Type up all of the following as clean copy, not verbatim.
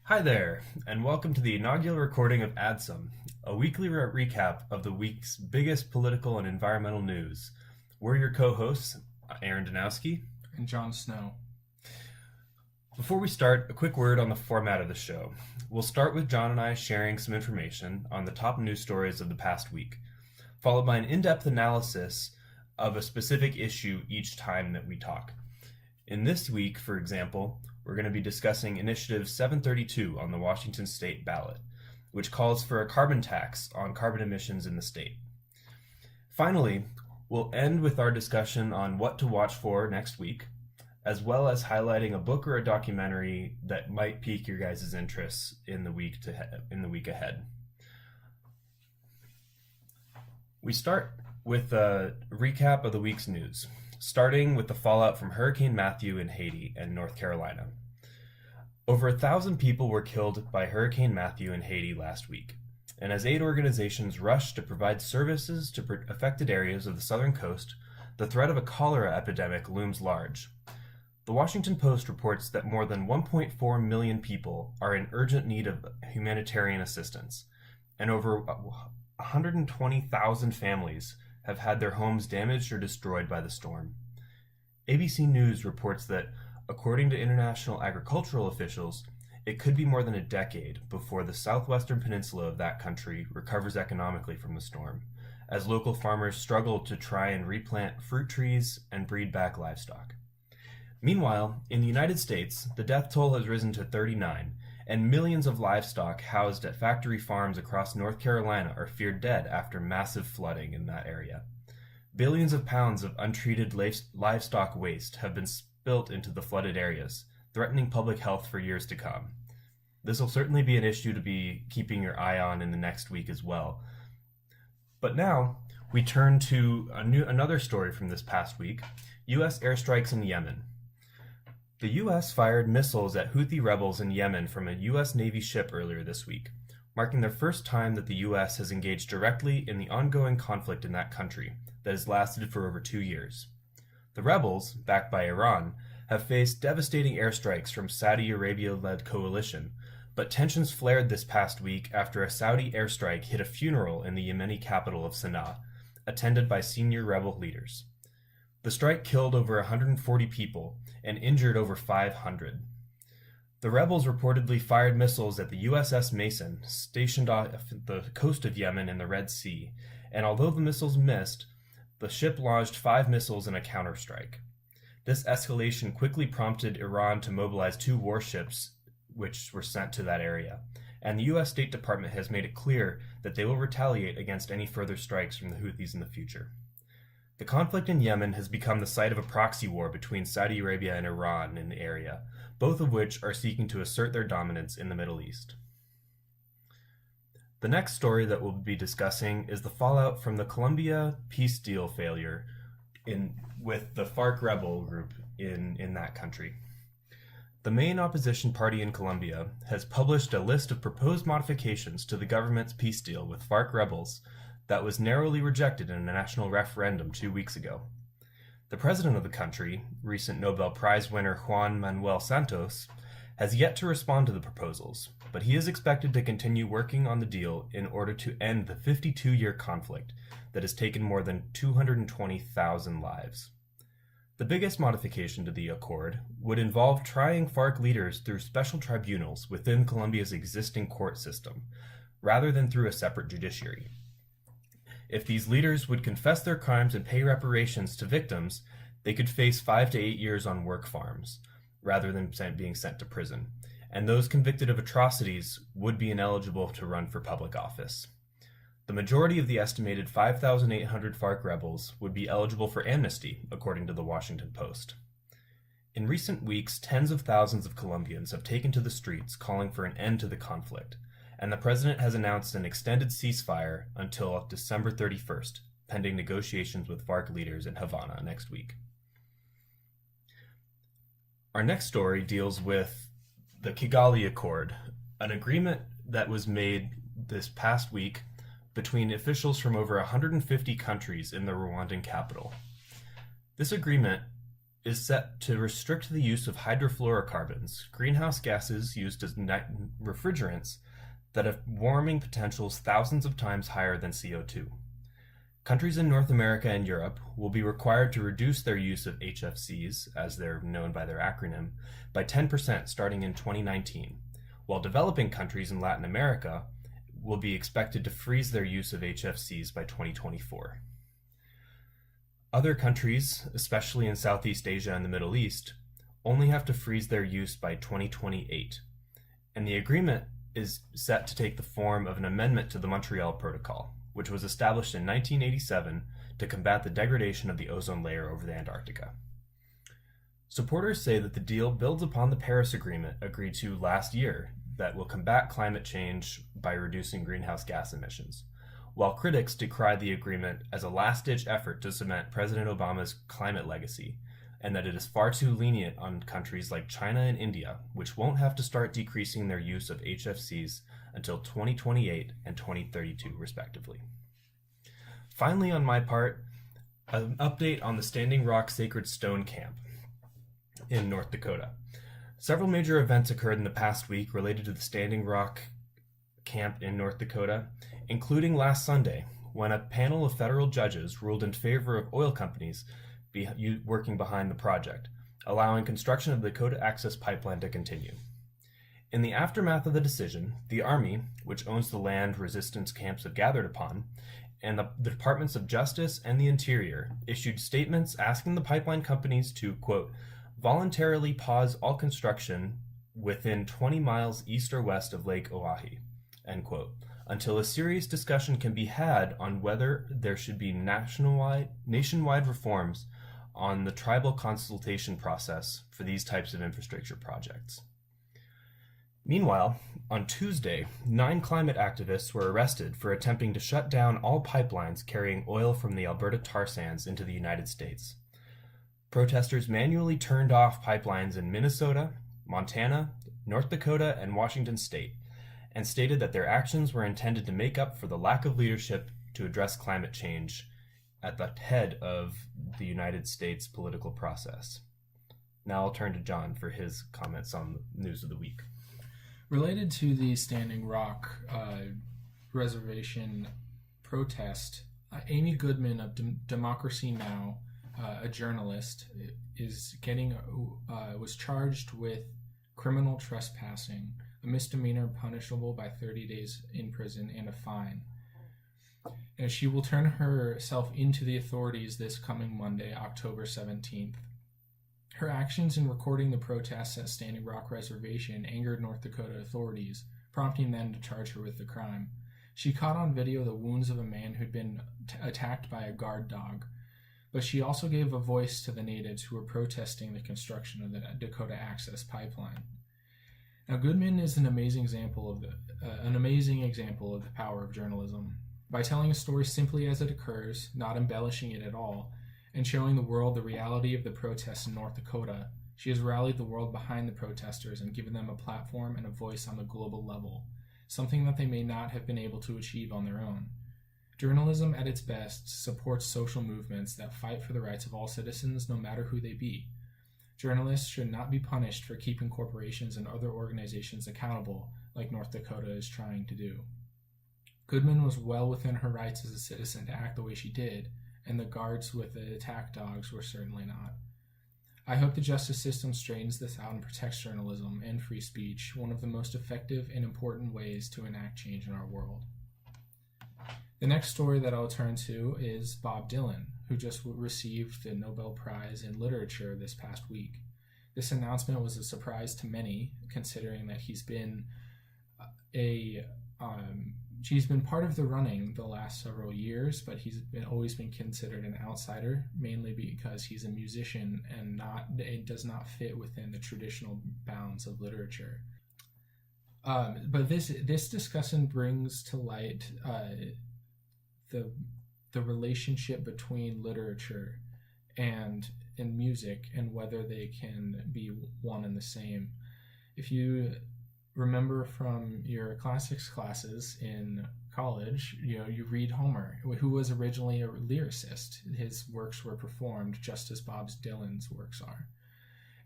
Hi there, and welcome to the inaugural recording of Adsum, a weekly recap of the week's biggest political and environmental news. We're your co-hosts, Aaron Danowski. And Jon Snow. Before we start, a quick word on the format of the show. We'll start with John and I sharing some information on the top news stories of the past week, followed by an in-depth analysis of a specific issue each time that we talk. In this week, for example, we're going to be discussing Initiative 732 on the Washington state ballot, which calls for a carbon tax on carbon emissions in the state. Finally, we'll end with our discussion on what to watch for next week, as well as highlighting a book or a documentary that might pique your guys' interests in the week ahead. We start with a recap of the week's news, starting with the fallout from Hurricane Matthew in Haiti and North Carolina. Over 1,000 people were killed by Hurricane Matthew in Haiti last week, and as aid organizations rushed to provide services to affected areas of the southern coast, the threat of a cholera epidemic looms large. The Washington Post reports that more than 1.4 million people are in urgent need of humanitarian assistance, and over 120,000 families have had their homes damaged or destroyed by the storm. ABC News reports that, according to international agricultural officials, it could be more than a decade before the southwestern peninsula of that country recovers economically from the storm, as local farmers struggle to try and replant fruit trees and breed back livestock. Meanwhile, in the United States, the death toll has risen to 39, and millions of livestock housed at factory farms across North Carolina are feared dead after massive flooding in that area. Billions of pounds of untreated livestock waste have been spilt into the flooded areas, threatening public health for years to come. This will certainly be an issue to be keeping your eye on in the next week as well. But now, we turn to another story from this past week, U.S. airstrikes in Yemen. The U.S. fired missiles at Houthi rebels in Yemen from a U.S. Navy ship earlier this week, marking the first time that the U.S. has engaged directly in the ongoing conflict in that country that has lasted for over 2 years. The rebels, backed by Iran, have faced devastating airstrikes from Saudi Arabia-led coalition, but tensions flared this past week after a Saudi airstrike hit a funeral in the Yemeni capital of Sana'a, attended by senior rebel leaders. The strike killed over 140 people and injured over 500. The rebels reportedly fired missiles at the USS Mason, stationed off the coast of Yemen in the Red Sea, and although the missiles missed, the ship launched 5 missiles in a counterstrike. This escalation quickly prompted Iran to mobilize 2 warships, which were sent to that area, and the U.S. State Department has made it clear that they will retaliate against any further strikes from the Houthis in the future. The conflict in Yemen has become the site of a proxy war between Saudi Arabia and Iran in the area, both of which are seeking to assert their dominance in the Middle East. The next story that we'll be discussing is the fallout from the Columbia peace deal failure with the FARC rebel group in that country. The main opposition party in Colombia has published a list of proposed modifications to the government's peace deal with FARC rebels that was narrowly rejected in a national referendum 2 weeks ago. The president of the country, recent Nobel Prize winner Juan Manuel Santos, has yet to respond to the proposals, but he is expected to continue working on the deal in order to end the 52-year conflict that has taken more than 220,000 lives. The biggest modification to the accord would involve trying FARC leaders through special tribunals within Colombia's existing court system, rather than through a separate judiciary. If these leaders would confess their crimes and pay reparations to victims, they could face 5 to 8 years on work farms, rather than being sent to prison, and those convicted of atrocities would be ineligible to run for public office. The majority of the estimated 5,800 FARC rebels would be eligible for amnesty, according to the Washington Post. In recent weeks, tens of thousands of Colombians have taken to the streets calling for an end to the conflict, and the president has announced an extended ceasefire until December 31st, pending negotiations with FARC leaders in Havana next week. Our next story deals with the Kigali Accord, an agreement that was made this past week between officials from over 150 countries in the Rwandan capital. This agreement is set to restrict the use of hydrofluorocarbons, greenhouse gases used as refrigerants that have warming potentials thousands of times higher than CO2. Countries in North America and Europe will be required to reduce their use of HFCs, as they're known by their acronym, by 10% starting in 2019, while developing countries in Latin America will be expected to freeze their use of HFCs by 2024. Other countries, especially in Southeast Asia and the Middle East, only have to freeze their use by 2028, and the agreement is set to take the form of an amendment to the Montreal Protocol, which was established in 1987 to combat the degradation of the ozone layer over the Antarctica. Supporters say that the deal builds upon the Paris Agreement agreed to last year that will combat climate change by reducing greenhouse gas emissions, while critics decry the agreement as a last-ditch effort to cement President Obama's climate legacy, and that it is far too lenient on countries like China and India, which won't have to start decreasing their use of HFCs until 2028 and 2032, respectively. Finally, on my part, an update on the Standing Rock Sacred Stone Camp in North Dakota. Several major events occurred in the past week related to the Standing Rock Camp in North Dakota, including last Sunday, when a panel of federal judges ruled in favor of oil companies working behind the project, allowing construction of the Dakota Access Pipeline to continue. In the aftermath of the decision, the Army, which owns the land resistance camps have gathered upon, and the Departments of Justice and the Interior issued statements asking the pipeline companies to, quote, voluntarily pause all construction within 20 miles east or west of Lake Oahe, end quote, until a serious discussion can be had on whether there should be nationwide reforms on the tribal consultation process for these types of infrastructure projects. Meanwhile, on Tuesday, 9 climate activists were arrested for attempting to shut down all pipelines carrying oil from the Alberta tar sands into the United States. Protesters manually turned off pipelines in Minnesota, Montana, North Dakota, and Washington state, and stated that their actions were intended to make up for the lack of leadership to address climate change at the head of the United States political process. Now I'll turn to John for his comments on the news of the week. Related to the Standing Rock reservation protest, Amy Goodman of Democracy Now!, a journalist, was charged with criminal trespassing, a misdemeanor punishable by 30 days in prison and a fine. And she will turn herself into the authorities this coming Monday, October 17th. Her actions in recording the protests at Standing Rock Reservation angered North Dakota authorities, prompting them to charge her with the crime. She caught on video the wounds of a man who'd been attacked by a guard dog, but she also gave a voice to the natives who were protesting the construction of the Dakota Access Pipeline. Now, Goodman is an amazing example of the power of journalism. By telling a story simply as it occurs, not embellishing it at all, and showing the world the reality of the protests in North Dakota, she has rallied the world behind the protesters and given them a platform and a voice on the global level, something that they may not have been able to achieve on their own. Journalism at its best supports social movements that fight for the rights of all citizens, no matter who they be. Journalists should not be punished for keeping corporations and other organizations accountable, like North Dakota is trying to do. Goodman was well within her rights as a citizen to act the way she did, and the guards with the attack dogs were certainly not. I hope the justice system straightens this out and protects journalism and free speech, one of the most effective and important ways to enact change in our world. The next story that I'll turn to is Bob Dylan, who just received the Nobel Prize in Literature this past week. This announcement was a surprise to many, considering that he's been part of the running the last several years, but he's always been considered an outsider, mainly because he's a musician and it does not fit within the traditional bounds of literature. But this discussion brings to light the relationship between literature and music and whether they can be one and the same. If you remember from your classics classes in college, you read Homer, who was originally a lyricist. His works were performed just as Bob Dylan's works are.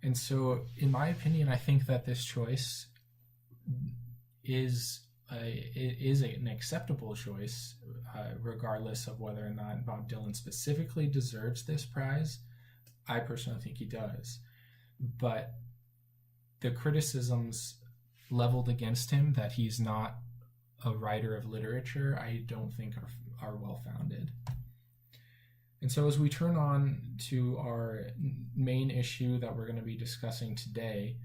And so, in my opinion, I think that this choice is an acceptable choice, regardless of whether or not Bob Dylan specifically deserves this prize. I personally think he does. But the criticisms leveled against him that he's not a writer of literature, I don't think are well-founded. And so as we turn on to our main issue that we're going to be discussing today,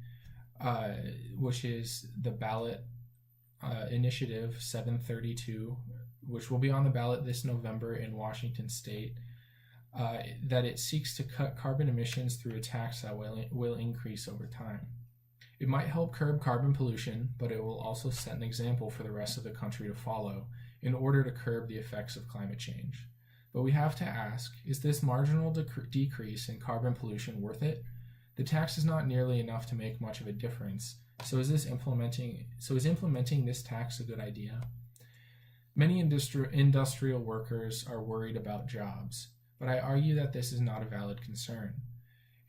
which is the ballot initiative 732, which will be on the ballot this November in Washington state, that it seeks to cut carbon emissions through a tax that will increase over time. It might help curb carbon pollution, but it will also set an example for the rest of the country to follow in order to curb the effects of climate change. But we have to ask, is this marginal decrease in carbon pollution worth it? The tax is not nearly enough to make much of a difference. So is implementing this tax a good idea? Many industrial workers are worried about jobs, but I argue that this is not a valid concern.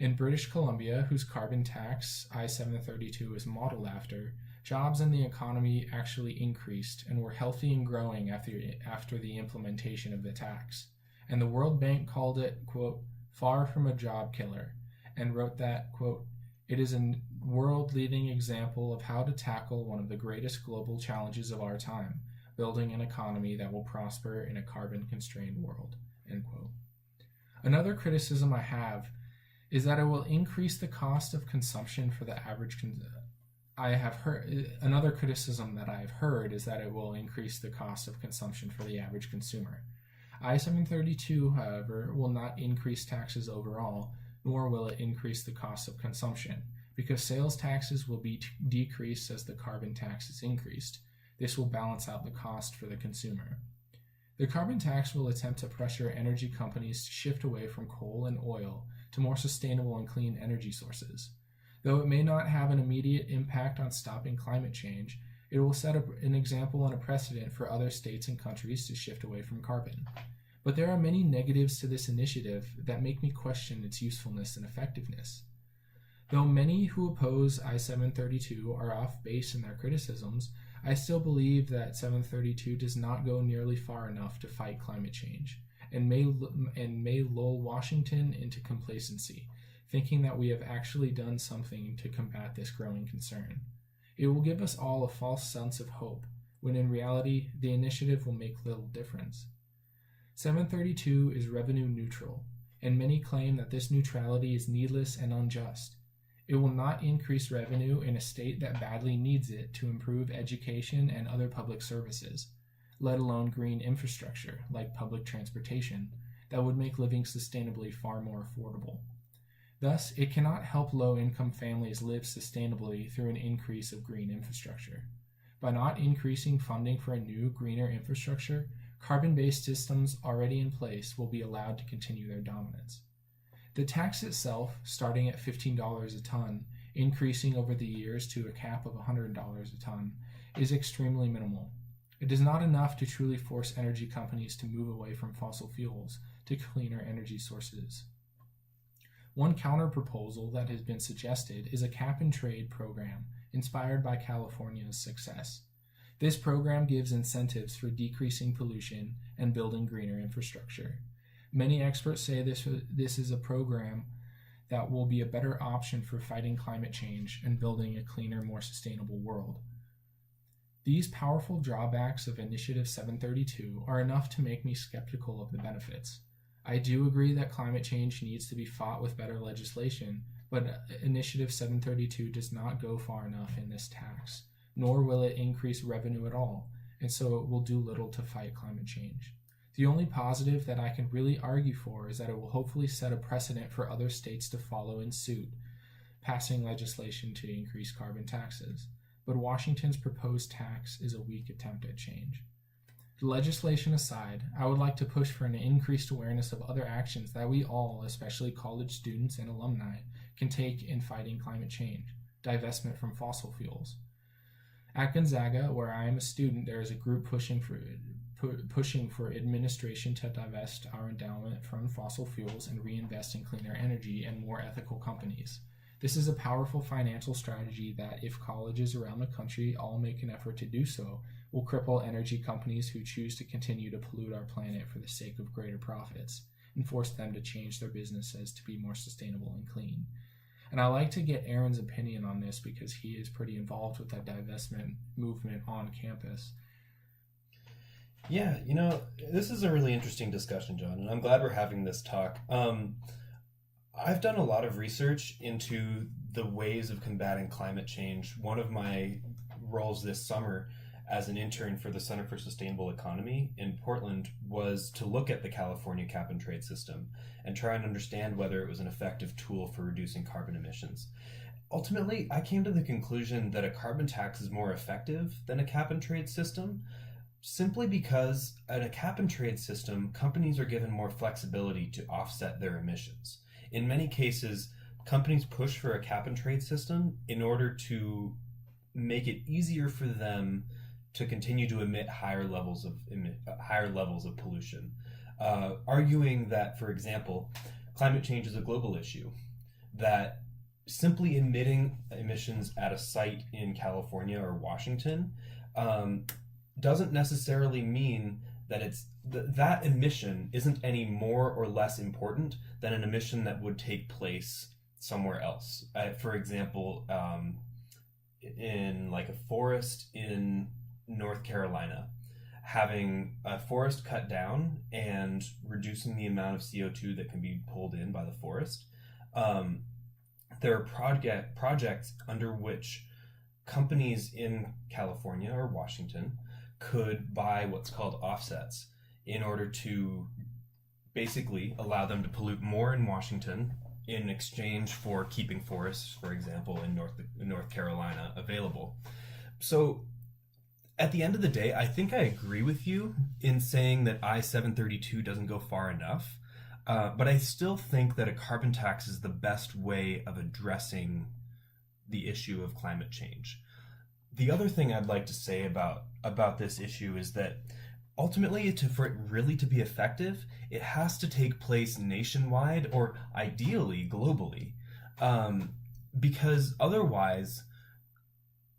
In British Columbia, whose carbon tax I-732 is modeled after, jobs in the economy actually increased and were healthy and growing after the implementation of the tax. And the World Bank called it, quote, far from a job killer, and wrote that, quote, it is a world-leading example of how to tackle one of the greatest global challenges of our time, building an economy that will prosper in a carbon-constrained world, end quote. Another criticism I have is that it will increase the cost of consumption for the average Another criticism that I have heard is that it will increase the cost of consumption for the average consumer. I-732, however, will not increase taxes overall, nor will it increase the cost of consumption, because sales taxes will be decreased as the carbon tax is increased. This will balance out the cost for the consumer. The carbon tax will attempt to pressure energy companies to shift away from coal and oil to more sustainable and clean energy sources. Though it may not have an immediate impact on stopping climate change, it will set an example and a precedent for other states and countries to shift away from carbon. But there are many negatives to this initiative that make me question its usefulness and effectiveness. Though many who oppose I-732 are off base in their criticisms, I still believe that 732 does not go nearly far enough to fight climate change, and may lull Washington into complacency, thinking that we have actually done something to combat this growing concern. It will give us all a false sense of hope, when in reality, the initiative will make little difference. 732 is revenue neutral, and many claim that this neutrality is needless and unjust. It will not increase revenue in a state that badly needs it to improve education and other public services, let alone green infrastructure like public transportation that would make living sustainably far more affordable. Thus, it cannot help low-income families live sustainably through an increase of green infrastructure. By not increasing funding for a new, greener infrastructure, carbon-based systems already in place will be allowed to continue their dominance. The tax itself, starting at $15 a ton, increasing over the years to a cap of $100 a ton, is extremely minimal. It is not enough to truly force energy companies to move away from fossil fuels to cleaner energy sources. One counter-proposal that has been suggested is a cap-and-trade program inspired by California's success. This program gives incentives for decreasing pollution and building greener infrastructure. Many experts say this is a program that will be a better option for fighting climate change and building a cleaner, more sustainable world. These powerful drawbacks of Initiative 732 are enough to make me skeptical of the benefits. I do agree that climate change needs to be fought with better legislation, but Initiative 732 does not go far enough in this tax, nor will it increase revenue at all, and so it will do little to fight climate change. The only positive that I can really argue for is that it will hopefully set a precedent for other states to follow in suit, passing legislation to increase carbon taxes. But Washington's proposed tax is a weak attempt at change. Legislation aside, I would like to push for an increased awareness of other actions that we all, especially college students and alumni, can take in fighting climate change, divestment from fossil fuels. At Gonzaga, where I am a student, there is a group pushing for administration to divest our endowment from fossil fuels and reinvest in cleaner energy and more ethical companies. This is a powerful financial strategy that, if colleges around the country all make an effort to do so, will cripple energy companies who choose to continue to pollute our planet for the sake of greater profits and force them to change their businesses to be more sustainable and clean. And I like to get Aaron's opinion on this because he is pretty involved with that divestment movement on campus. Yeah, this is a really interesting discussion, John, and I'm glad we're having this talk. I've done a lot of research into the ways of combating climate change. One of my roles this summer as an intern for the Center for Sustainable Economy in Portland was to look at the California cap and trade system and try and understand whether it was an effective tool for reducing carbon emissions. Ultimately, I came to the conclusion that a carbon tax is more effective than a cap and trade system, simply because in a cap and trade system, companies are given more flexibility to offset their emissions. In many cases, companies push for a cap and trade system in order to make it easier for them to continue to emit higher levels of pollution, arguing that, for example, climate change is a global issue, that simply emitting emissions at a site in California or Washington doesn't necessarily mean that that emission isn't any more or less important than an emission that would take place somewhere else. For example, in like a forest in North Carolina, having a forest cut down and reducing the amount of CO2 that can be pulled in by the forest, there are projects under which companies in California or Washington could buy what's called offsets in order to basically allow them to pollute more in Washington in exchange for keeping forests, for example, in North Carolina available. So at the end of the day, I think I agree with you in saying that I-732 doesn't go far enough, but I still think that a carbon tax is the best way of addressing the issue of climate change. The other thing I'd like to say about this issue is that ultimately, for it really to be effective, it has to take place nationwide or ideally globally, because otherwise,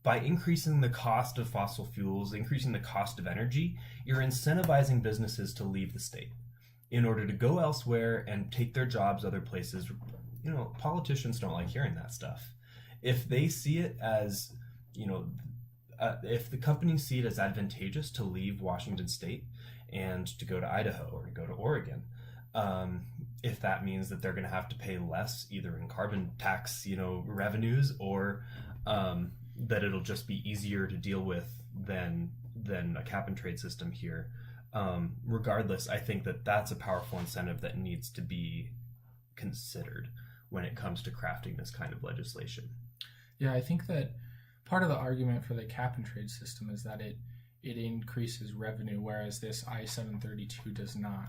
by increasing the cost of fossil fuels, increasing the cost of energy, you're incentivizing businesses to leave the state in order to go elsewhere and take their jobs other places. Politicians don't like hearing that stuff. If they see it as, if the companies see it as advantageous to leave Washington state and to go to Idaho or to go to Oregon, if that means that they're going to have to pay less either in carbon tax, revenues, or that it'll just be easier to deal with than a cap and trade system here. Regardless, I think that that's a powerful incentive that needs to be considered when it comes to crafting this kind of legislation. Yeah, I think that part of the argument for the cap and trade system is that it increases revenue, whereas this I-732 does not.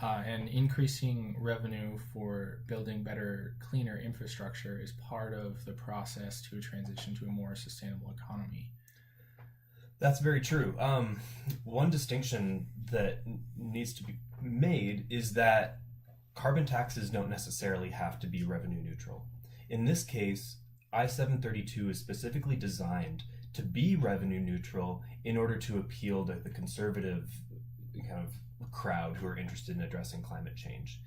And increasing revenue for building better, cleaner infrastructure is part of the process to transition to a more sustainable economy. That's very true. One distinction that needs to be made is that carbon taxes don't necessarily have to be revenue neutral. In this case, I-732 is specifically designed to be revenue neutral in order to appeal to the conservative kind of crowd who are interested in addressing climate change.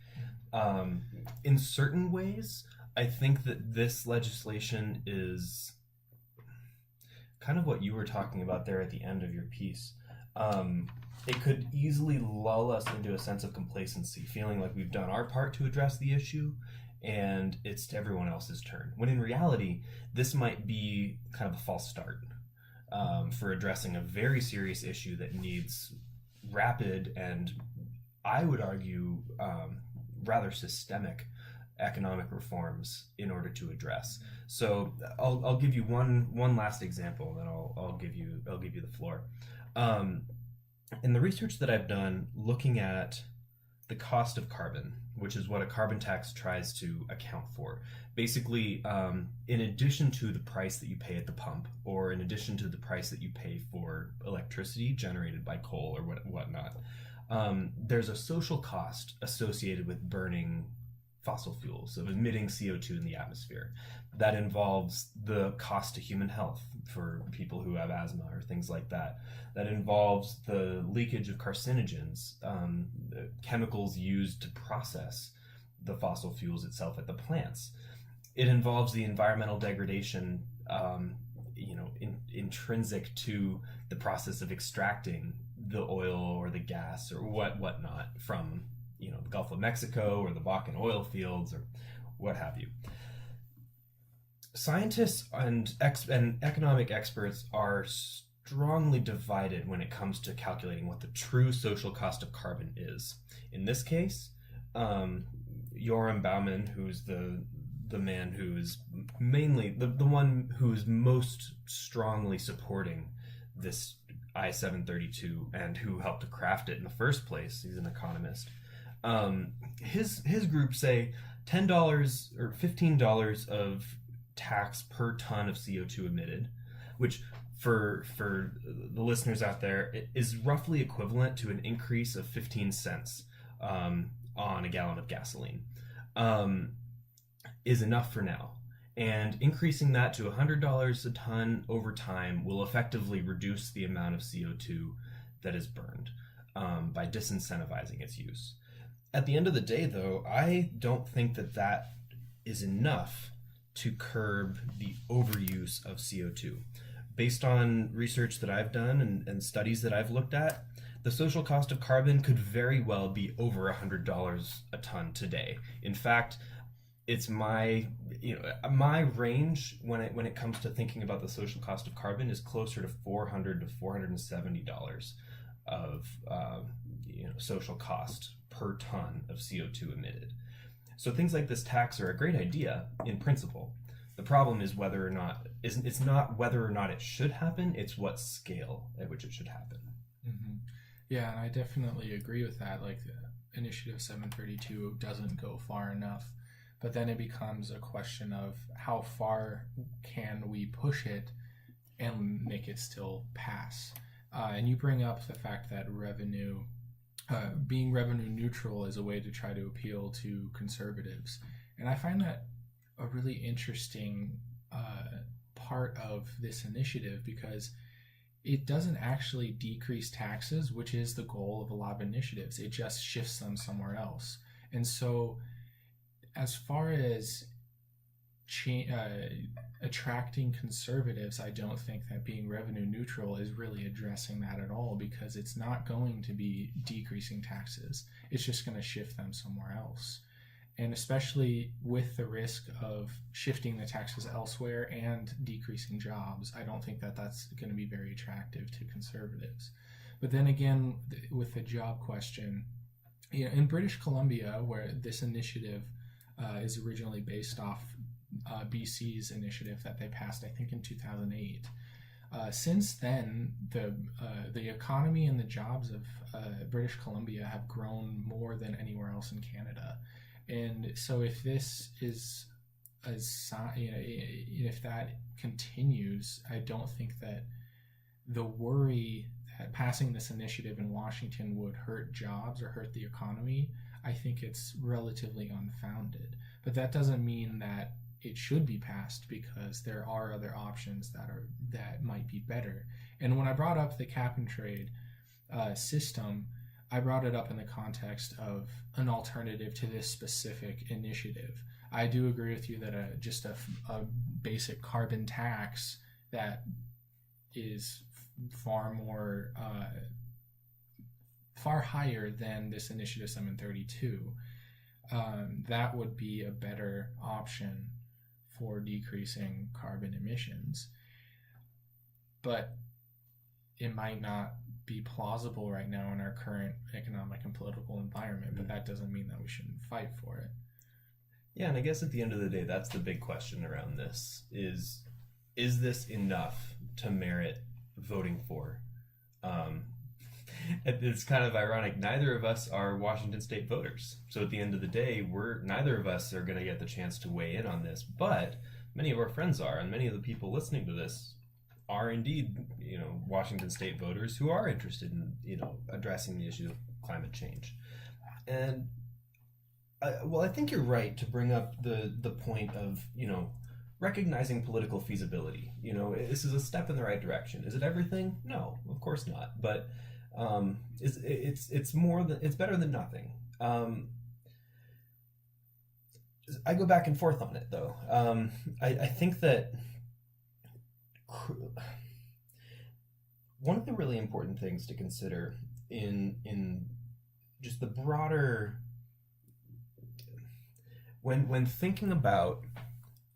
In certain ways, I think that this legislation is kind of what you were talking about there at the end of your piece. It could easily lull us into a sense of complacency, feeling like we've done our part to address the issue and it's everyone else's turn. When in reality, this might be kind of a false start for addressing a very serious issue that needs rapid and, I would argue, rather systemic economic reforms in order to address. So I'll give you one last example, and then I'll give you the floor. In the research that I've done looking at the cost of carbon which is what a carbon tax tries to account for. Basically, in addition to the price that you pay at the pump, or in addition to the price that you pay for electricity generated by coal or whatnot, there's a social cost associated with burning fossil fuels, of emitting CO2 in the atmosphere. That involves the cost to human health for people who have asthma or things like that. That involves the leakage of carcinogens, chemicals used to process the fossil fuels itself at the plants. It involves the environmental degradation, intrinsic to the process of extracting the oil or the gas or whatnot from the Gulf of Mexico or the Bakken oil fields or what have you. Scientists and economic experts are strongly divided when it comes to calculating what the true social cost of carbon is. In this case, Yoram Bauman, who's the man who's mainly the one who's most strongly supporting this I-732 and who helped to craft it in the first place, he's an economist. His group say $10 or $15 of tax per ton of CO2 emitted, which for the listeners out there is roughly equivalent to an increase of 15 cents on a gallon of gasoline, is enough for now. And increasing that to $100 a ton over time will effectively reduce the amount of CO2 that is burned by disincentivizing its use. At the end of the day, though, I don't think that is enough to curb the overuse of CO2. Based on research that I've done and studies that I've looked at, the social cost of carbon could very well be over $100 a ton today. In fact, it's my range when it comes to thinking about the social cost of carbon is closer to $400 to $470 of social cost per ton of CO2 emitted. So things like this tax are a great idea in principle. The problem is it's not whether or not it should happen, it's what scale at which it should happen. Mm-hmm. Yeah, and I definitely agree with that. Like, the Initiative 732 doesn't go far enough, but then it becomes a question of how far can we push it and make it still pass. And you bring up the fact that being revenue neutral is a way to try to appeal to conservatives. And I find that a really interesting part of this initiative, because it doesn't actually decrease taxes, which is the goal of a lot of initiatives. It just shifts them somewhere else. And so as far as attracting conservatives, I don't think that being revenue neutral is really addressing that at all, because it's not going to be decreasing taxes. It's just going to shift them somewhere else. And especially with the risk of shifting the taxes elsewhere and decreasing jobs, I don't think that that's going to be very attractive to conservatives. But then again, with the job question, in British Columbia, where this initiative is originally based off BC's initiative that they passed, I think, in 2008. Since then, the economy and the jobs of British Columbia have grown more than anywhere else in Canada. And so if this is if that continues, I don't think that the worry that passing this initiative in Washington would hurt jobs or hurt the economy, I think it's relatively unfounded. But that doesn't mean that it should be passed, because there are other options that might be better. And when I brought up the cap and trade system, I brought it up in the context of an alternative to this specific initiative. I do agree with you that just a basic carbon tax that is far higher than this Initiative 732, that would be a better option for decreasing carbon emissions. But it might not be plausible right now in our current economic and political environment, but that doesn't mean that we shouldn't fight for it. Yeah, and I guess at the end of the day, that's the big question around this is this enough to merit voting for? It's kind of ironic. Neither of us are Washington State voters, so at the end of the day, neither of us are going to get the chance to weigh in on this. But many of our friends are, and many of the people listening to this are indeed, Washington State voters who are interested in, addressing the issue of climate change. And I think you're right to bring up the point of, recognizing political feasibility. This is a step in the right direction. Is it everything? No, of course not. But it's better than nothing. I go back and forth on it, though. I think that one of the really important things to consider in just the broader, when thinking about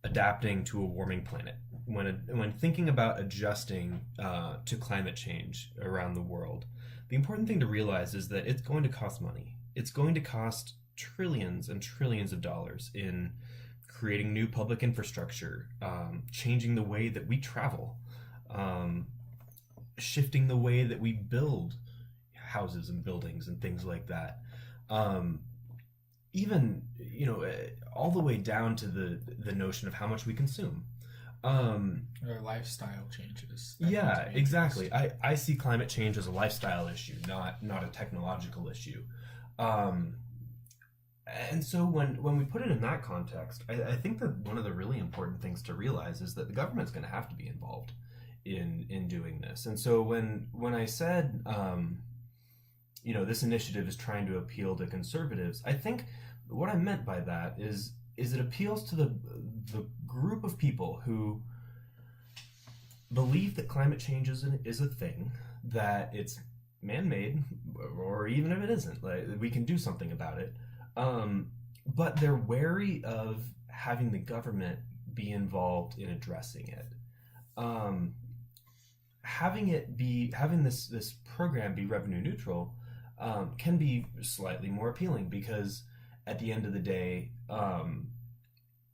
adapting to a warming planet, when thinking about adjusting to climate change around the world, the important thing to realize is that it's going to cost money. It's going to cost trillions and trillions of dollars in creating new public infrastructure, changing the way that we travel, shifting the way that we build houses and buildings and things like that. Even, all the way down to the notion of how much we consume. Or lifestyle changes. Yeah, exactly. I see climate change as a lifestyle issue, not a technological issue. And so when we put it in that context, I think that one of the really important things to realize is that the government's going to have to be involved in doing this. And so when I said, this initiative is trying to appeal to conservatives, I think what I meant by that is it appeals to the group of people who believe that climate change is a thing, that it's man-made, or even if it isn't, like, we can do something about it. But they're wary of having the government be involved in addressing it. Having this program be revenue neutral can be slightly more appealing, because at the end of the day,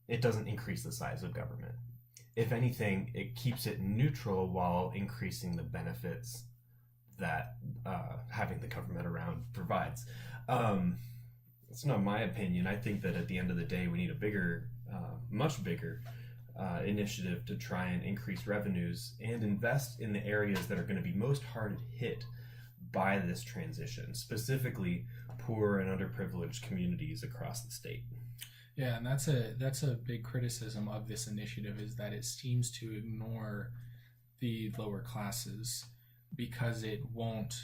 it doesn't increase the size of government. If anything, it keeps it neutral while increasing the benefits that having the government around provides. It's not my opinion. I think that at the end of the day, we need a bigger, much bigger initiative to try and increase revenues and invest in the areas that are going to be most hard hit by this transition, specifically poor and underprivileged communities across the state. Yeah, and that's a big criticism of this initiative, is that it seems to ignore the lower classes because it won't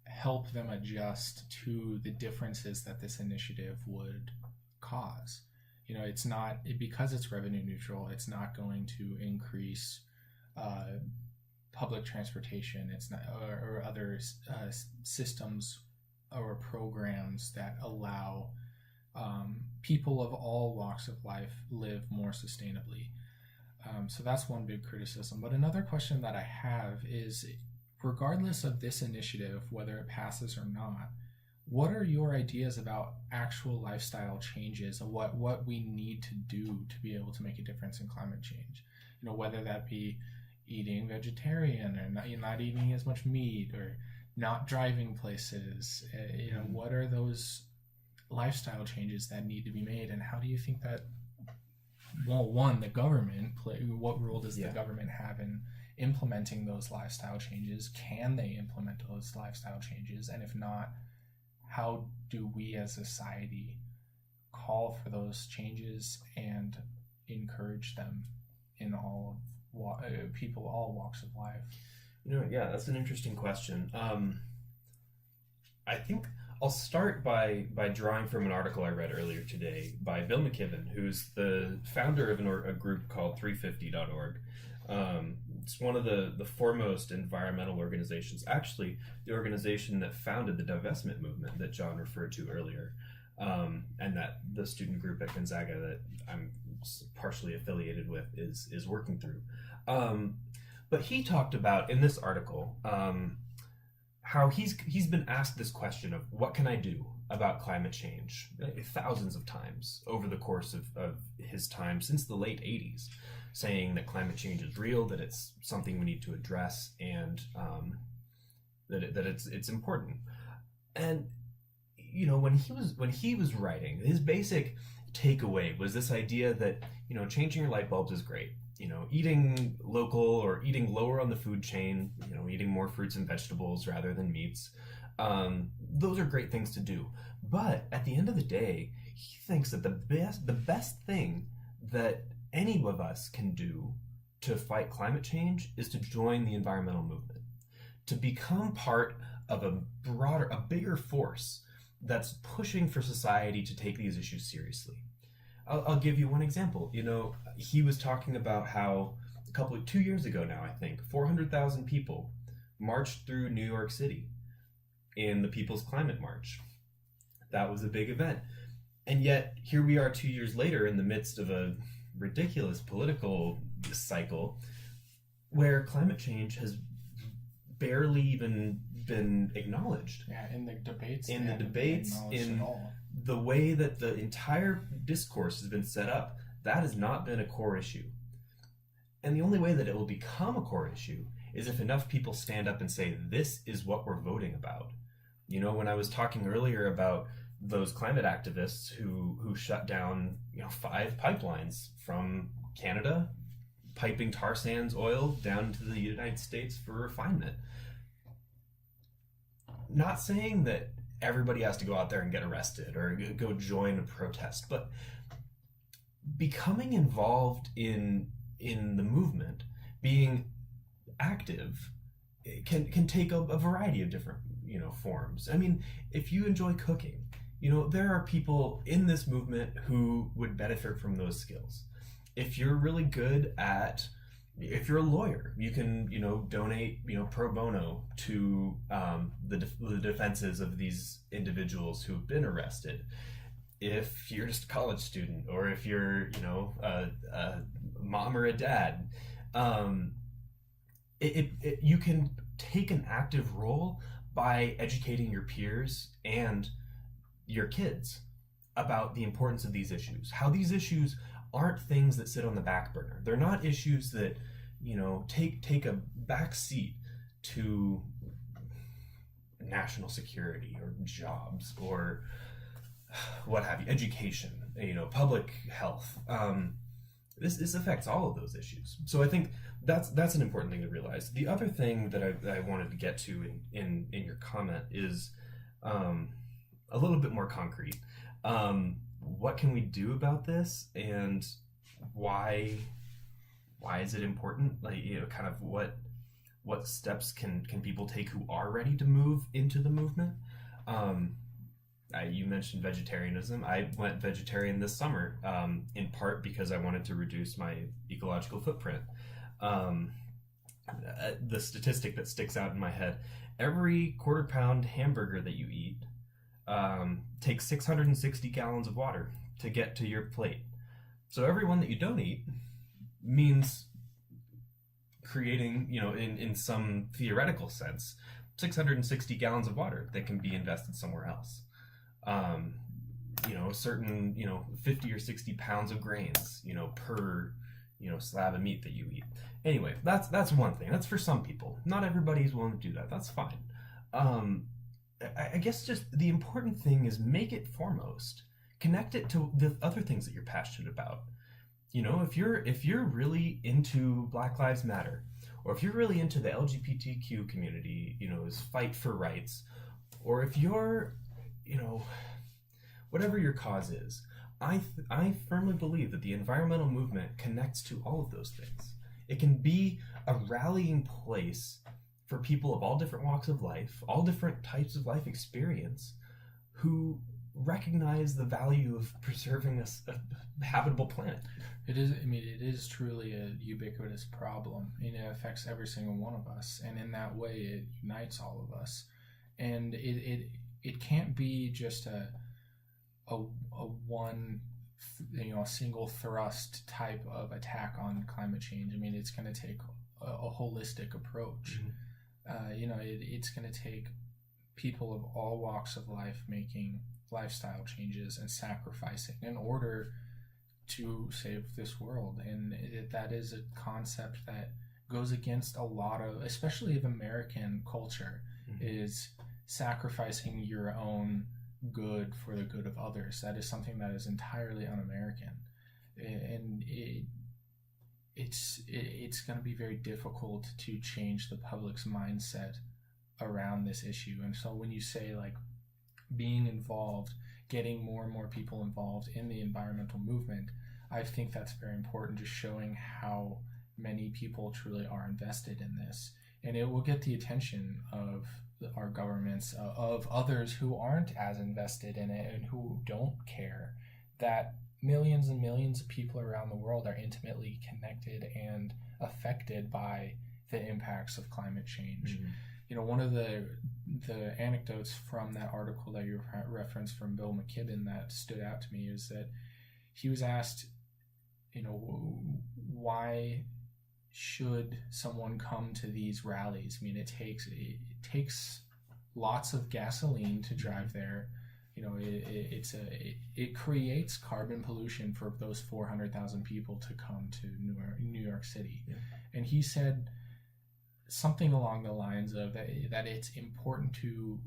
help them adjust to the differences that this initiative would cause. It's not, because it's revenue neutral, it's not going to increase public transportation. It's not, or other systems or programs that allow people of all walks of life live more sustainably. So that's one big criticism. But another question that I have is, regardless of this initiative, whether it passes or not, what are your ideas about actual lifestyle changes and what we need to do to be able to make a difference in climate change? Whether that be eating vegetarian, or not eating as much meat, or not driving places. What are those lifestyle changes that need to be made, and how do you think that, one, the government what role does the government have in implementing those lifestyle changes? Can they implement those lifestyle changes? And if not, how do we as a society call for those changes and encourage them in all people, all walks of life? Yeah, that's an interesting question. I think I'll start by drawing from an article I read earlier today by Bill McKibben, who's the founder of a group called 350.org. It's one of the foremost environmental organizations, actually the organization that founded the divestment movement that John referred to earlier, and that the student group at Gonzaga that I'm partially affiliated with is working through. But he talked about, in this article, how he's been asked this question of, what can I do about climate change, thousands of times over the course of his time since the late 80s, saying that climate change is real, that it's something we need to address, and that it's important. And when he was writing, his basic takeaway was this idea that changing your light bulbs is great. Eating local or eating lower on the food chain, eating more fruits and vegetables rather than meats. Those are great things to do. But at the end of the day, he thinks that the best thing that any of us can do to fight climate change is to join the environmental movement, to become part of a bigger force that's pushing for society to take these issues seriously. I'll give you one example. He was talking about how 2 years ago now, I think, 400,000 people marched through New York City in the People's Climate March. That was a big event. And yet, here we are 2 years later in the midst of a ridiculous political cycle where climate change has barely even been acknowledged. Yeah, in the debates. In the way that the entire discourse has been set up, that has not been a core issue. And the only way that it will become a core issue is if enough people stand up and say, this is what we're voting about. When I was talking earlier about those climate activists who shut down 5 pipelines from Canada, piping tar sands oil down to the United States for refinement. Not saying that everybody has to go out there and get arrested or go join a protest, but becoming involved in the movement, being active, can take a variety of different forms. I mean, if you enjoy cooking, there are people in this movement who would benefit from those skills. If you're really good if you're a lawyer, you can donate pro bono to the defenses of these individuals who have been arrested. If you're just a college student, or if you're a mom or a dad, you can take an active role by educating your peers and your kids about the importance of these issues, how these issues aren't things that sit on the back burner. They're not issues that take a back seat to national security or jobs or what have you, education, public health. This affects all of those issues. So I think that's an important thing to realize. The other thing that I wanted to get to in your comment is a little bit more concrete. What can we do about this, and why is it important? Kind of what steps can people take who are ready to move into the movement? You mentioned vegetarianism. I went vegetarian this summer, in part because I wanted to reduce my ecological footprint. The statistic that sticks out in my head: every quarter-pound hamburger that you eat takes 660 gallons of water to get to your plate. So every one that you don't eat means creating, in some theoretical sense, 660 gallons of water that can be invested somewhere else. Certain 50 or 60 pounds of grains, per slab of meat that you eat. Anyway, that's one thing. That's for some people. Not everybody's willing to do that. That's fine. I guess just the important thing is make it foremost. Connect it to the other things that you're passionate about. If you're really into Black Lives Matter, or if you're really into the LGBTQ community, is fight for rights, or if you're, whatever your cause is, I firmly believe that the environmental movement connects to all of those things. It can be a rallying place for people of all different walks of life, all different types of life experience, who recognize the value of preserving a habitable planet. It is truly a ubiquitous problem. It affects every single one of us, and in that way, it unites all of us. And it can't be just a one, single thrust type of attack on climate change. It's going to take a holistic approach. Mm-hmm. It's going to take people of all walks of life making lifestyle changes and sacrificing in order to save this world. And that is a concept that goes against a lot of, especially of American culture. is sacrificing your own good for the good of others. That is something that is entirely un-American, and it's going to be very difficult to change the public's mindset around this issue. And so when you say like being involved, getting more and more people involved in the environmental movement, I think that's very important, just showing how many people truly are invested in this. And it will get the attention of our governments, of others who aren't as invested in it and who don't care, that millions and millions of people around the world are intimately connected and affected by the impacts of climate change. You know, one of the anecdotes from that article that you referenced from Bill McKibben that stood out to me is that he was asked, you know, why should someone come to these rallies? I mean, it takes lots of gasoline to drive there. You know, it creates carbon pollution for those 400,000 people to come to New York City. Yeah. And he said something along the lines of that it's important to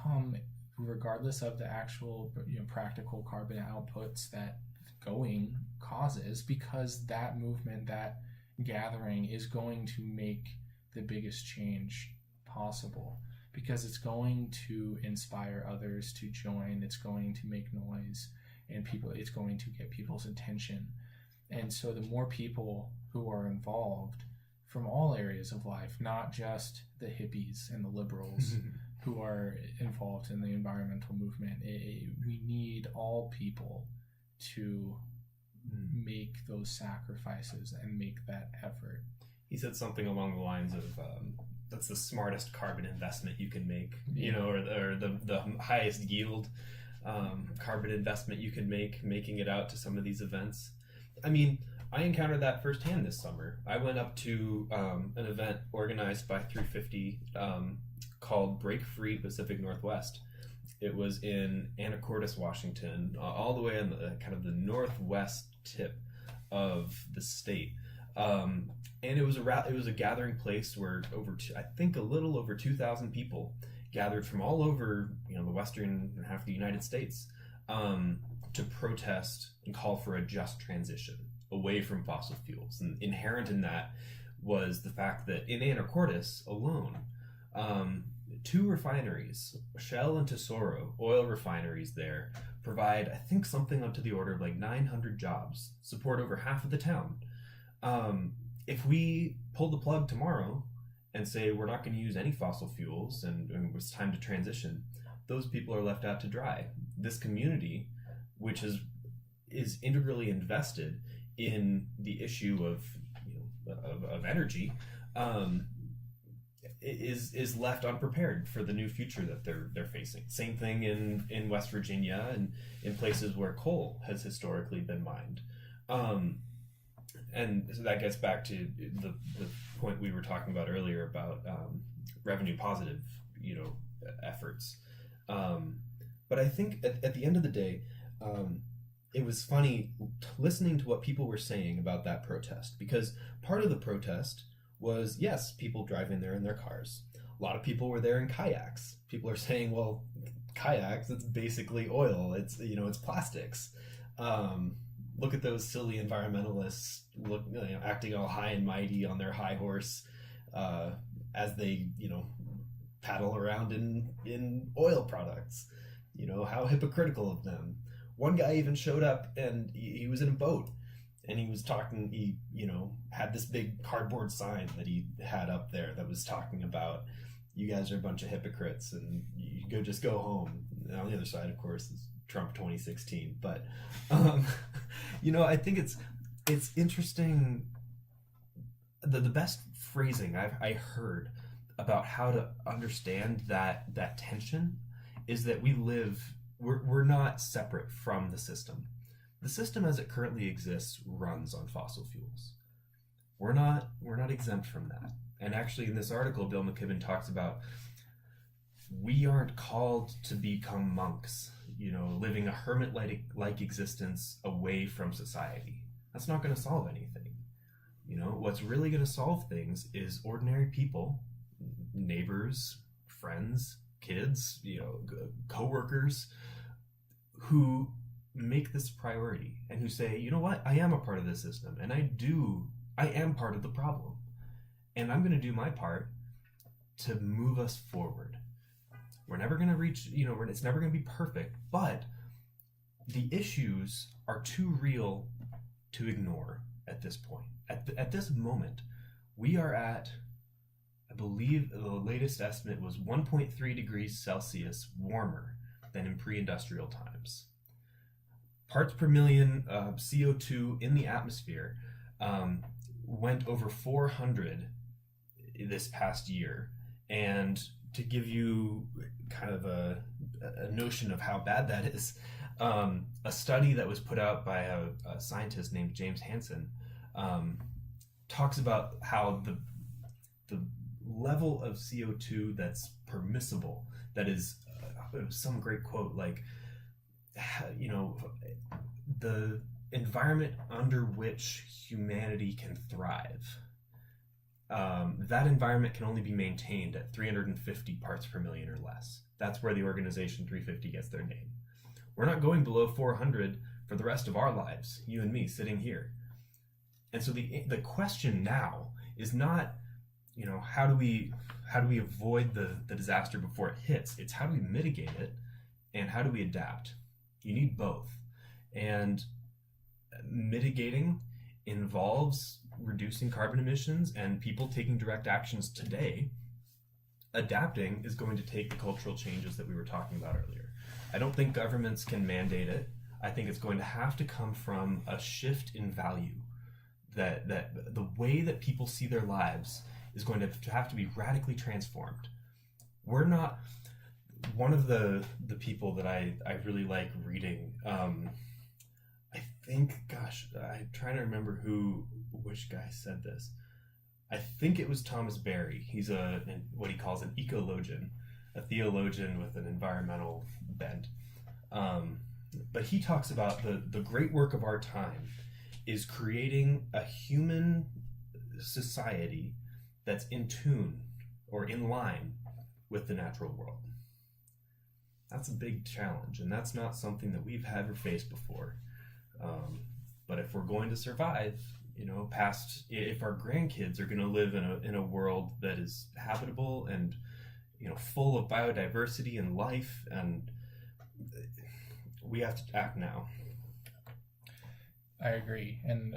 come regardless of the actual, you know, practical carbon outputs that going causes, because that movement, that gathering is going to make the biggest change possible, because it's going to inspire others to join, it's going to make noise, and it's going to get people's attention. And so the more people who are involved from all areas of life, not just the hippies and the liberals who are involved in the environmental movement, we need all people to make those sacrifices and make that effort. He said something along the lines of that's the smartest carbon investment you can make, you know, or the highest yield carbon investment you can make, making it out to some of these events. I mean, I encountered that firsthand this summer. I went up to an event organized by 350 called Break Free Pacific Northwest. It was in Anacortes, Washington, all the way on the kind of the northwest tip of the state. And it was a gathering place where I think a little over 2,000 people gathered from all over, you know, the western half of the United States to protest and call for a just transition away from fossil fuels. And inherent in that was the fact that in Anacortes alone, 2 refineries, Shell and Tesoro, oil refineries there, provide, I think, something up to the order of like 900 jobs, support over half of the town. If we pull the plug tomorrow and say we're not going to use any fossil fuels and it's time to transition, those people are left out to dry. This community, which is integrally invested in the issue of, you know, of energy, is left unprepared for the new future that they're facing. Same thing in West Virginia and in places where coal has historically been mined. And so that gets back to the point we were talking about earlier about revenue positive, you know, efforts. But I think at the end of the day, it was funny listening to what people were saying about that protest, because part of the protest was, yes, people driving there in their cars. A lot of people were there in kayaks. People are saying, well, kayaks, it's basically oil. It's, you know, it's plastics. Look at those silly environmentalists, acting all high and mighty on their high horse as they, you know, paddle around in oil products. You know, how hypocritical of them. One guy even showed up and he was in a boat and he was talking, he, you know, had this big cardboard sign that he had up there that was talking about, you guys are a bunch of hypocrites and you just go home. And on the other side, of course, is Trump 2016. But, you know, I think it's interesting. The best phrasing I heard about how to understand that tension is that we're not separate from the system. The system as it currently exists runs on fossil fuels. We're not exempt from that. And actually in this article, Bill McKibben talks about we aren't called to become monks, you know, living a hermit-like existence away from society. That's not going to solve anything. You know, what's really going to solve things is ordinary people, neighbors, friends, kids, coworkers who make this priority and who say, you know what, I am a part of this system, and I am part of the problem, and I'm going to do my part to move us forward. We're never going to reach, it's never going to be perfect, but the issues are too real to ignore at this point. At this moment, we are at, I believe the latest estimate was 1.3 degrees Celsius warmer than in pre-industrial times. Parts per million CO2 in the atmosphere went over 400 this past year. And to give you kind of a notion of how bad that is, a study that was put out by a scientist named James Hansen talks about how the level of CO2 that's permissible, that is some great quote, like, the environment under which humanity can thrive, that environment can only be maintained at 350 parts per million or less. That's where the organization 350 gets their name. We're not going below 400 for the rest of our lives, you and me sitting here. And so the question now is not, how do we avoid the disaster before it hits? It's how do we mitigate it, and how do we adapt? You need both. And mitigating involves reducing carbon emissions and people taking direct actions today. Adapting is going to take the cultural changes that we were talking about earlier. I don't think governments can mandate it. I think it's going to have to come from a shift in value, that the way that people see their lives is going to have to be radically transformed. We're not, one of the people that I really like reading, I think, I'm trying to remember which guy said this. I think it was Thomas Berry. He's what he calls an ecologian, a theologian with an environmental bent. But he talks about the great work of our time is creating a human society that's in tune or in line with the natural world. That's a big challenge, and that's not something that we've ever faced before. But if we're going to survive, if our grandkids are going to live in a world that is habitable and full of biodiversity and life, and we have to act now. I agree, and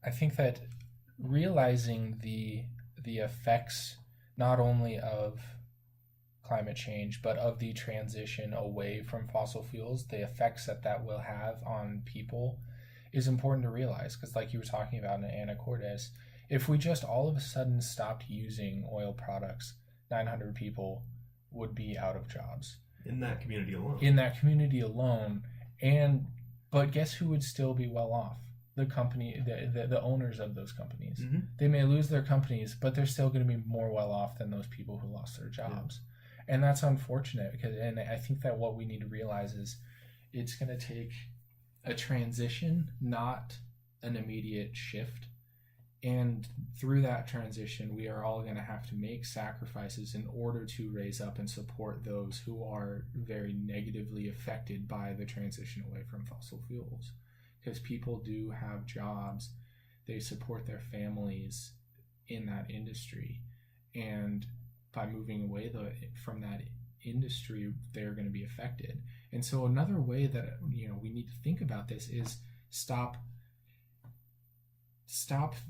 I think that realizing the effects not only of climate change but of the transition away from fossil fuels, the effects that will have on people, is important to realize. Because like you were talking about in Anna Cordes, if we just all of a sudden stopped using oil products, 900 people would be out of jobs in that community alone. But guess who would still be well off? The company, the owners of those companies. Mm-hmm. They may lose their companies, but they're still going to be more well off than those people who lost their jobs. Yeah. And that's unfortunate, and I think that what we need to realize is it's going to take a transition, not an immediate shift. And through that transition, we are all going to have to make sacrifices in order to raise up and support those who are very negatively affected by the transition away from fossil fuels. Because people do have jobs, they support their families in that industry, and by moving away from that industry, they're going to be affected. And so another way that we need to think about this is stop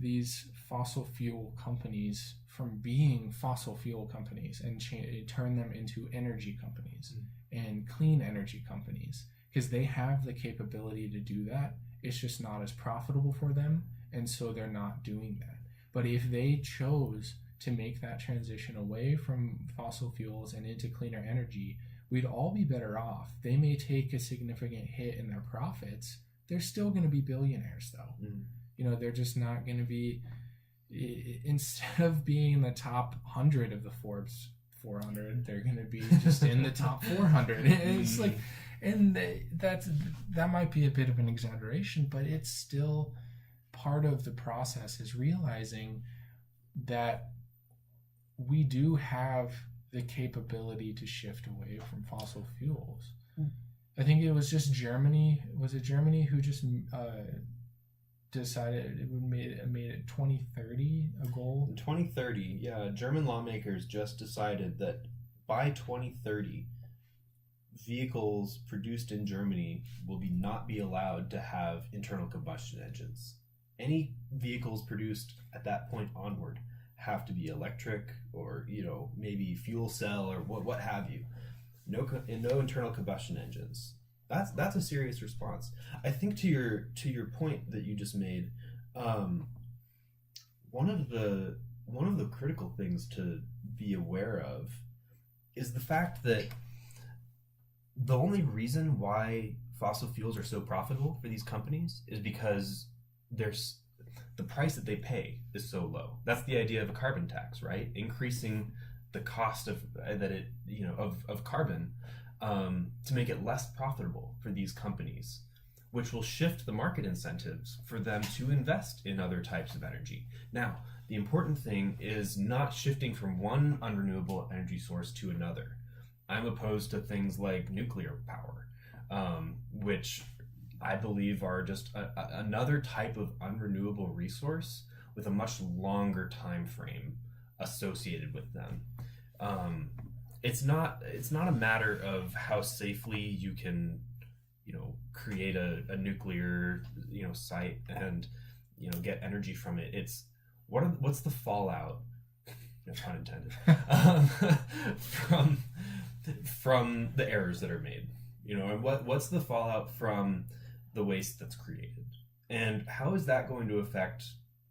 these fossil fuel companies from being fossil fuel companies and turn them into energy companies and clean energy companies, because they have the capability to do that. It's just not as profitable for them, and so they're not doing that. But if they chose to make that transition away from fossil fuels and into cleaner energy, we'd all be better off. They may take a significant hit in their profits. They're still going to be billionaires, though. They're just not going to be, instead of being in the top 100 of the Forbes 400, they're going to be just in the top 400. And it's like, and that might be a bit of an exaggeration, but it's still part of the process, is realizing that we do have the capability to shift away from fossil fuels. I think it was just Germany. Was it Germany who just decided it made it 2030 a goal? In 2030, yeah, German lawmakers just decided that by 2030, vehicles produced in Germany will not be allowed to have internal combustion engines. Any vehicles produced at that point onward have to be electric or, maybe fuel cell or what have you. No internal combustion engines. That's a serious response. I think to your point that you just made, one of the critical things to be aware of is the fact that the only reason why fossil fuels are so profitable for these companies is because the price that they pay is so low. That's the idea of a carbon tax, right? Increasing the cost of carbon to make it less profitable for these companies, which will shift the market incentives for them to invest in other types of energy. Now, the important thing is not shifting from one unrenewable energy source to another. I'm opposed to things like nuclear power, which I believe are just another type of unrenewable resource with a much longer time frame associated with them. It's not a matter of how safely you can, create a nuclear, site and, get energy from it. It's what's the fallout, no pun intended, from the errors that are made, and what's the fallout from the waste that's created, and how is that going to affect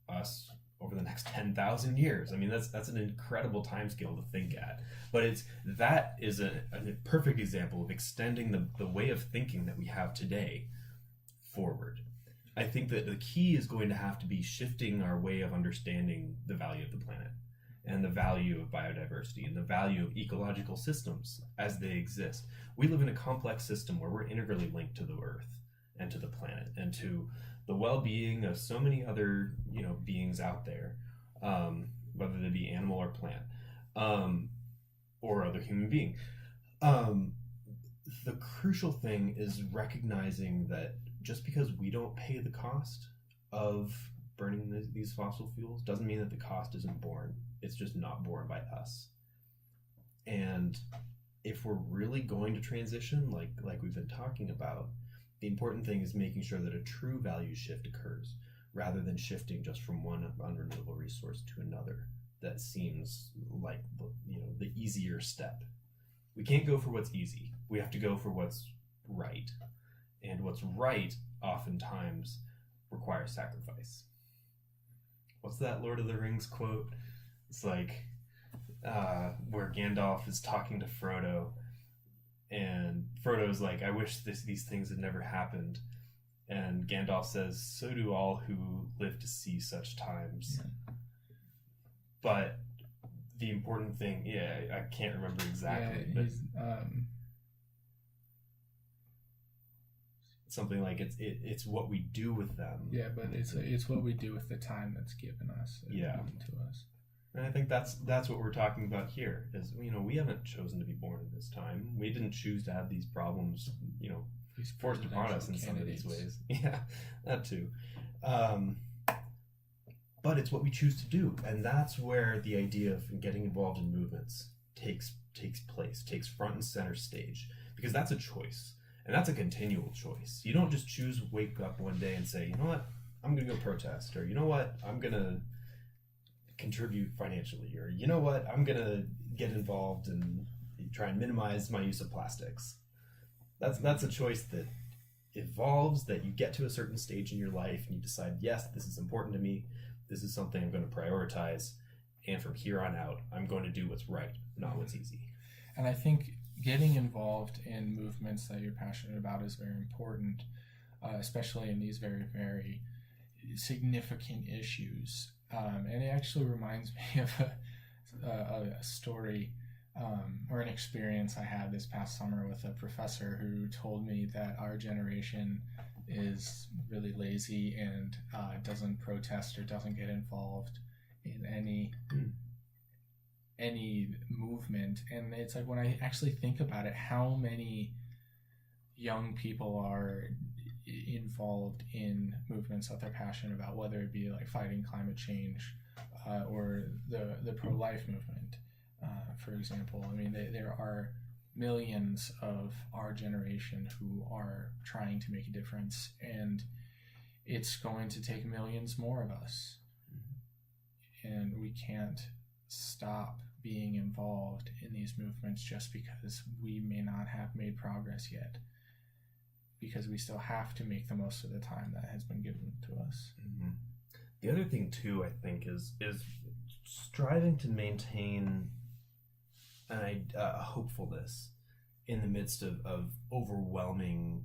us over the next 10,000 years? I mean, that's an incredible timescale to think at, but that is a perfect example of extending the way of thinking that we have today forward. I think that the key is going to have to be shifting our way of understanding the value of the planet and the value of biodiversity and the value of ecological systems as they exist. We live in a complex system where we're integrally linked to the Earth and to the planet and to the well-being of so many other beings out there, whether they be animal or plant, or other human being. The crucial thing is recognizing that just because we don't pay the cost of burning these fossil fuels doesn't mean that the cost isn't borne. It's just not borne by us. And if we're really going to transition, like we've been talking about, the important thing is making sure that a true value shift occurs rather than shifting just from one unrenewable resource to another. That seems like the easier step. We can't go for what's easy. We have to go for what's right. And what's right oftentimes requires sacrifice. What's that Lord of the Rings quote? It's like where Gandalf is talking to Frodo, and Frodo's like, I wish these things had never happened. And Gandalf says, so do all who live to see such times. Yeah. But the important thing, I can't remember exactly. Yeah, but something like it's what we do with them. Yeah, but it's what we do with the time that's given us. Given to us. And I think that's what we're talking about here. Is we haven't chosen to be born in this time. We didn't choose to have these problems. These forced upon us in some of these ways. Yeah, that too. But it's what we choose to do, and that's where the idea of getting involved in movements takes place, takes front and center stage, because that's a choice, and that's a continual choice. You don't just wake up one day and say, you know what, I'm gonna go protest, or you know what, I'm gonna contribute financially, or you know what, I'm gonna get involved and try and minimize my use of plastics. That's a choice that evolves, that you get to a certain stage in your life and you decide, yes, this is important to me. This is something I'm going to prioritize, and from here on out, I'm going to do what's right, not what's easy. And I think getting involved in movements that you're passionate about is very important, especially in these very, very significant issues. And it actually reminds me of a story or an experience I had this past summer with a professor who told me that our generation is really lazy and any movement. And it's like, when I actually think about it, how many young people are involved in movements that they're passionate about, whether it be like fighting climate change or the pro-life movement, for example. I mean, there are millions of our generation who are trying to make a difference, and it's going to take millions more of us. And we can't stop being involved in these movements just because we may not have made progress yet, because we still have to make the most of the time that has been given to us. Mm-hmm. The other thing too, I think, is striving to maintain a hopefulness in the midst of overwhelming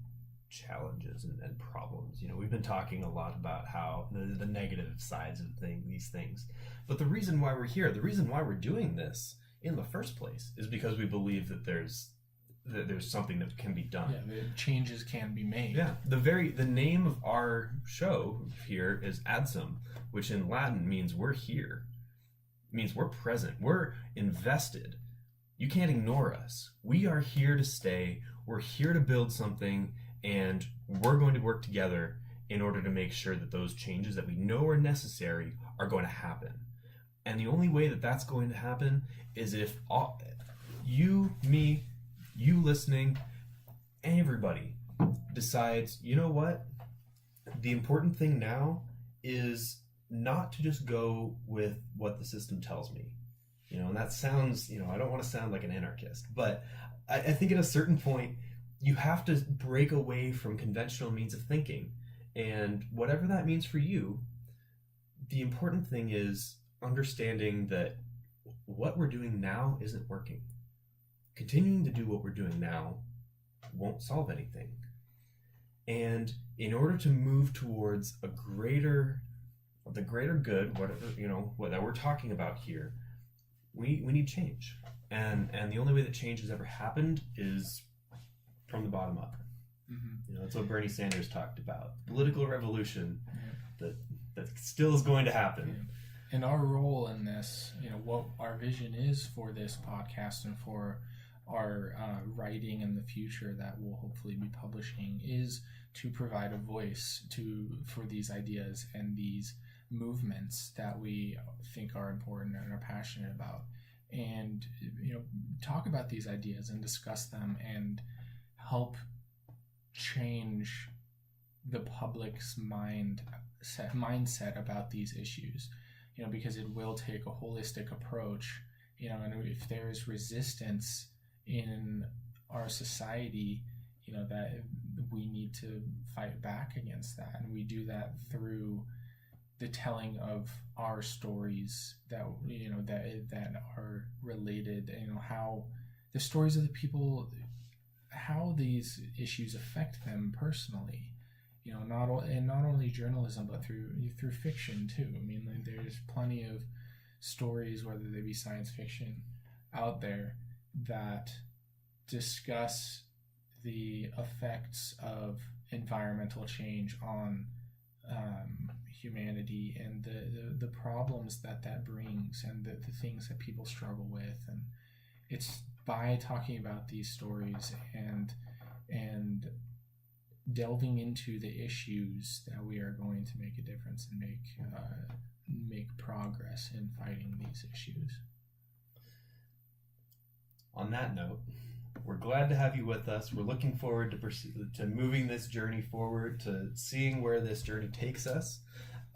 challenges and problems. You know, we've been talking a lot about how the negative sides of these things, but the reason why we're here, the reason why we're doing this in the first place, is because we believe that there's something that can be done. Yeah, the changes can be made. Yeah, the name of our show here is Adsum, which in Latin means we're here. It means we're present. We're invested. You can't ignore us. We are here to stay. We're here to build something, and we're going to work together in order to make sure that those changes that we know are necessary are going to happen. And the only way that that's going to happen is if you, me, you listening, everybody decides, you know what? The important thing now is not to just go with what the system tells me. You know, and that sounds, you know, I don't want to sound like an anarchist, but I think at a certain point, you have to break away from conventional means of thinking. And whatever that means for you, the important thing is understanding that what we're doing now isn't working. Continuing to do what we're doing now won't solve anything. And in order to move towards the greater good, whatever, you know, what that we're talking about here, we need change. And the only way that change has ever happened is from the bottom up. Mm-hmm. You know, that's what Bernie Sanders talked about. Political revolution that still is going to happen. Yeah. And our role in this, you know, what our vision is for this podcast and for our writing in the future that we'll hopefully be publishing, is to provide a voice for these ideas and these movements that we think are important and are passionate about, and, you know, talk about these ideas and discuss them and help change the public's mindset about these issues. You know, because it will take a holistic approach. You know, and if there is resistance in our society, you know, that we need to fight back against that, and we do that through the telling of our stories that, you know, that are related. You know, how the stories of the people, how these issues affect them personally. You know, not only journalism, but through fiction too. I mean, like, there's plenty of stories, whether they be science fiction, out there that discuss the effects of environmental change on humanity, and the problems that brings, and the things that people struggle with. And it's by talking about these stories and delving into the issues that we are going to make a difference and make progress in fighting these issues. On that note, we're glad to have you with us. We're looking forward to moving this journey forward, to seeing where this journey takes us.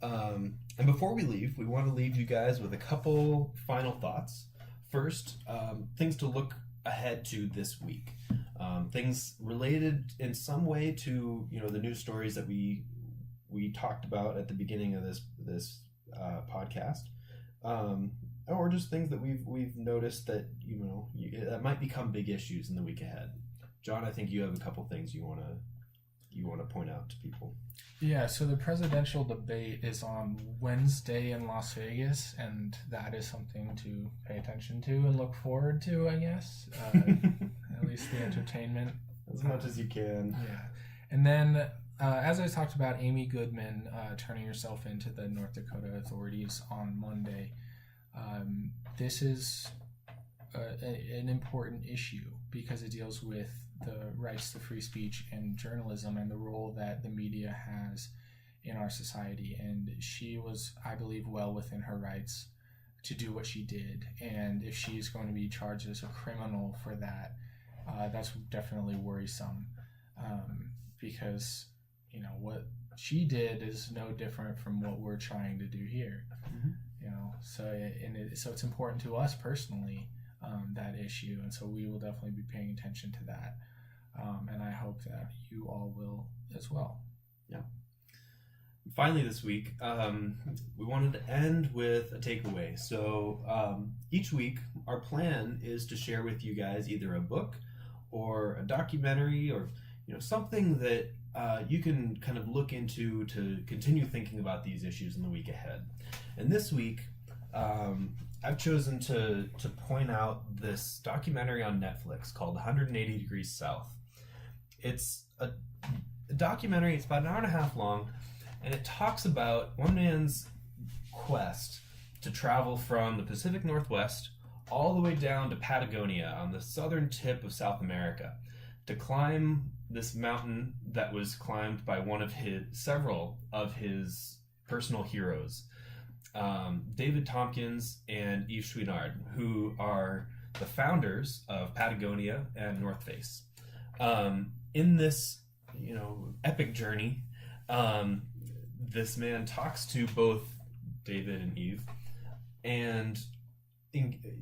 And before we leave, we want to leave you guys with a couple final thoughts. First, things to look ahead to this week. Things related in some way to, you know, the news stories that we talked about at the beginning of this podcast, or just things that we've noticed that, you know, that might become big issues in the week ahead. John, I think you have a couple things you want to point out to people. Yeah, so the presidential debate is on Wednesday in Las Vegas, and that is something to pay attention to and look forward to, I guess. At least the entertainment. As much as you can. Yeah. And then, as I talked about, Amy Goodman turning herself into the North Dakota authorities on Monday. This is an important issue because it deals with the rights to free speech and journalism and the role that the media has in our society. And she was, I believe, well within her rights to do what she did. And if she is going to be charged as a criminal for that, that's definitely worrisome, because what she did is no different from what we're trying to do here. So it's important to us personally, that issue, and so we will definitely be paying attention to that, and I hope that you all will as well. Yeah. Finally, this week, we wanted to end with a takeaway. So each week, our plan is to share with you guys either a book or a documentary or something that you can kind of look into to continue thinking about these issues in the week ahead. And this week, I've chosen to point out this documentary on Netflix called 180 Degrees South. It's a documentary. It's about an hour and a half long, and it talks about one man's quest to travel from the Pacific Northwest all the way down to Patagonia on the southern tip of South America to climb this mountain that was climbed by several of his personal heroes, David Tompkins and Yves Chouinard, who are the founders of Patagonia and North Face. In this, epic journey, this man talks to both David and Yves, and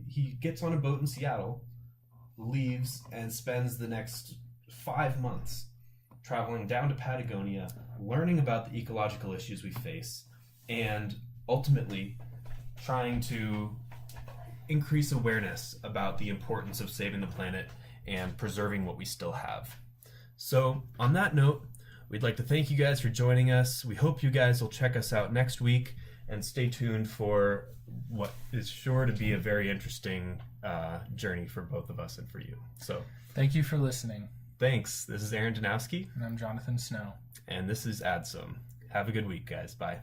he gets on a boat in Seattle, leaves, and spends the next 5 months traveling down to Patagonia, learning about the ecological issues we face, and ultimately trying to increase awareness about the importance of saving the planet and preserving what we still have. So on that note, we'd like to thank you guys for joining us. We hope you guys will check us out next week and stay tuned for what is sure to be a very interesting journey for both of us and for you. So thank you for listening. Thanks. This is Aaron Danowski. And I'm Jonathan Snow. And this is Adsum. Have a good week, guys. Bye.